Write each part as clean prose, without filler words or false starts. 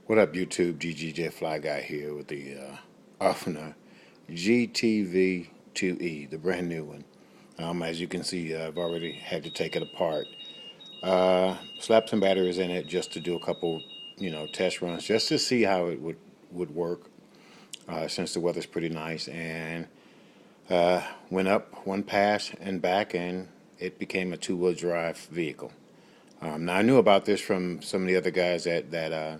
What up, YouTube? GGJ Fly Guy here with the OFNA GT-V2e, the brand new one. As you can see, I've already had to take it apart. Slap some batteries in it just to do a couple, test runs, just to see how it would work. Since the weather's pretty nice, and went up one pass and back, and it became a two-wheel drive vehicle. Now I knew about this from some of the other guys that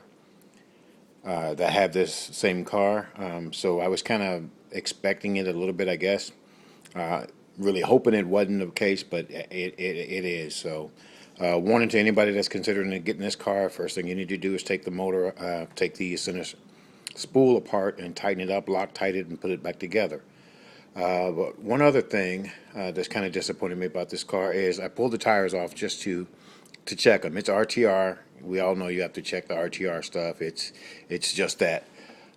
have this same car. So I was kind of expecting it a little bit, I guess. Really hoping it wasn't the case, but it is. So, warning to anybody that's considering getting this car, first thing you need to do is take the motor, take the center spool apart and tighten it up, Loctite it, and put it back together. But one other thing that's kind of disappointed me about this car is I pulled the tires off just to check them. It's RTR. We all know you have to check the RTR stuff. It's just that.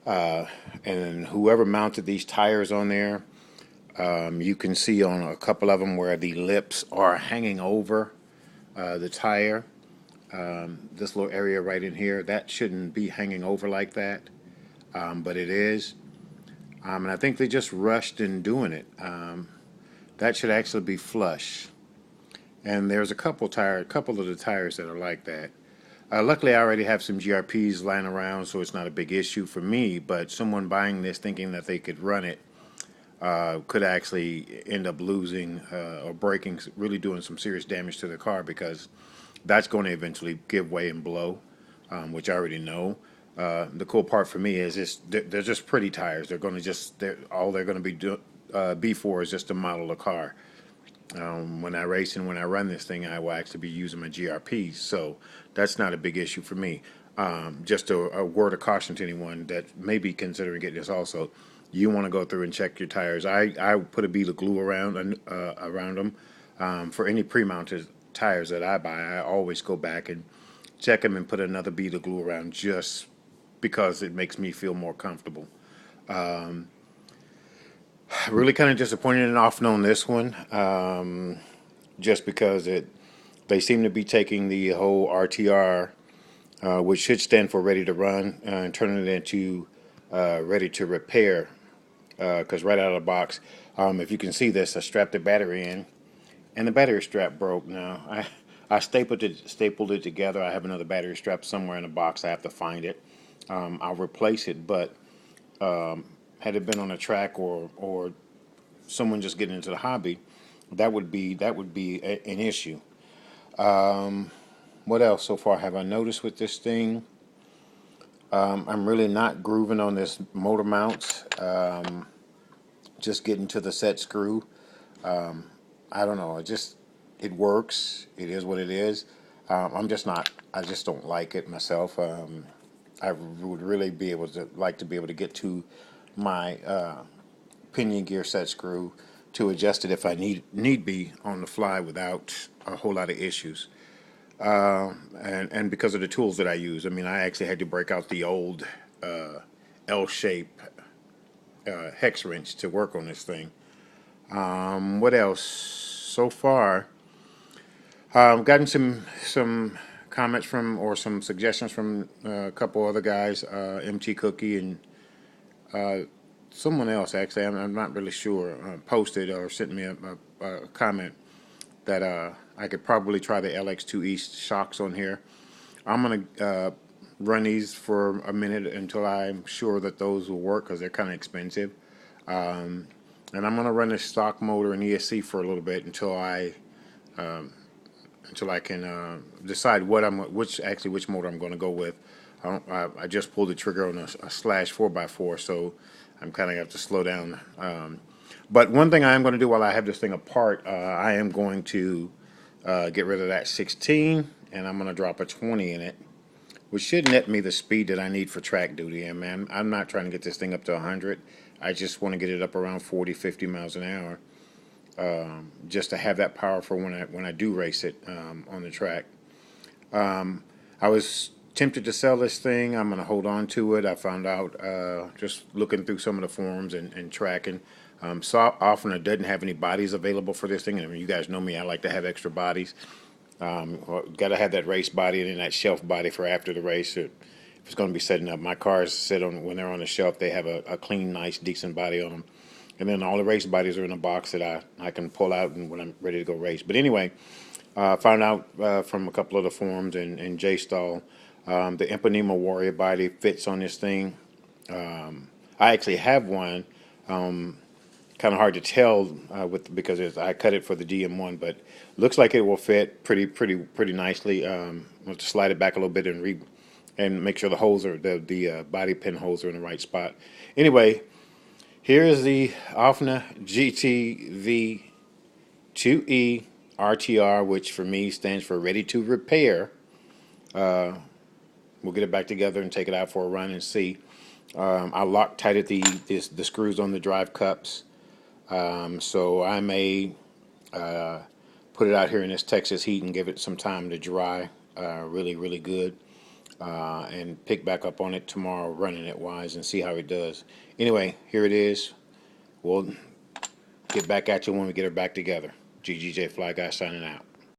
And whoever mounted these tires on there, you can see on a couple of them where the lips are hanging over the tire. This little area right in here, that shouldn't be hanging over like that, but it is. And I think they just rushed in doing it. That should actually be flush. And there's a couple of the tires that are like that. Luckily, I already have some GRPs lying around, so it's not a big issue for me. But someone buying this thinking that they could run it could actually end up losing or breaking, really doing some serious damage to the car, because that's going to eventually give way and blow, which I already know. The cool part for me is they're just pretty tires. They're going to all they're going to be for is just to model the car. When I race and when I run this thing, I will actually be using my GRPs, so that's not a big issue for me. Just a word of caution to anyone that may be considering getting this also. You want to go through and check your tires. I put a bead of glue around them. For any pre-mounted tires that I buy, I always go back and check them and put another bead of glue around, just because it makes me feel more comfortable. Really kind of disappointed and often on this one, just because they seem to be taking the whole RTR, which should stand for ready to run, and turning it into ready to repair. Because right out of the box, if you can see this, I strapped the battery in, and the battery strap broke. Now I stapled it together. I have another battery strap somewhere in the box. I have to find it. I'll replace it, but had it been on a track or someone just getting into the hobby, that would be an issue. What else so far have I noticed with this thing? I'm really not grooving on this motor mounts. Just getting to the set screw. I don't know. It works. It is what it is. I just don't like it myself. I would really like to be able to get to my pinion gear set screw to adjust it if I need be on the fly without a whole lot of issues. And because of the tools that I use, I mean, I actually had to break out the old L-shape hex wrench to work on this thing. What else? So far, I've gotten some comments from, or some suggestions from a couple other guys, MT Cookie and someone else, actually, I'm not really sure, posted or sent me a comment that I could probably try the LX2E shocks on here. I'm going to run these for a minute until I'm sure that those will work, because they're kind of expensive. And I'm going to run this stock motor and ESC for a little bit until I can decide which motor I'm going to go with. I just pulled the trigger on a slash 4x4, so I'm kind of have to slow down. But one thing I am going to do while I have this thing apart, I am going to get rid of that 16, and I'm going to drop a 20 in it, which should net me the speed that I need for track duty. And man, I'm not trying to get this thing up to 100. I just want to get it up around 40, 50 miles an hour, just to have that power for when I do race it on the track. I was tempted to sell this thing. I'm going to hold on to it. I found out just looking through some of the forums and tracking. So often it doesn't have any bodies available for this thing. I mean, you guys know me. I like to have extra bodies. Got to have that race body and then that shelf body for after the race. If it's going to be setting up. My cars sit on, when they're on the shelf, they have a clean, nice, decent body on them. And then all the race bodies are in a box that I can pull out and when I'm ready to go race. But anyway, found out from a couple of the forums and JStall, the Ipanema Warrior body fits on this thing. I actually have one. Kind of hard to tell because I cut it for the GM1, but looks like it will fit pretty nicely. We'll just slide it back a little bit and make sure the holes are the body pin holes are in the right spot. Anyway, here is the OFNA GT-V2e RTR, which for me stands for ready to repair. We'll get it back together and take it out for a run and see. I Loctited the screws on the drive cups, so I may put it out here in this Texas heat and give it some time to dry really good, and pick back up on it tomorrow running it wise and see how it does. Anyway, here it is. We'll get back at you when we get her back together. GGJ Fly Guy signing out.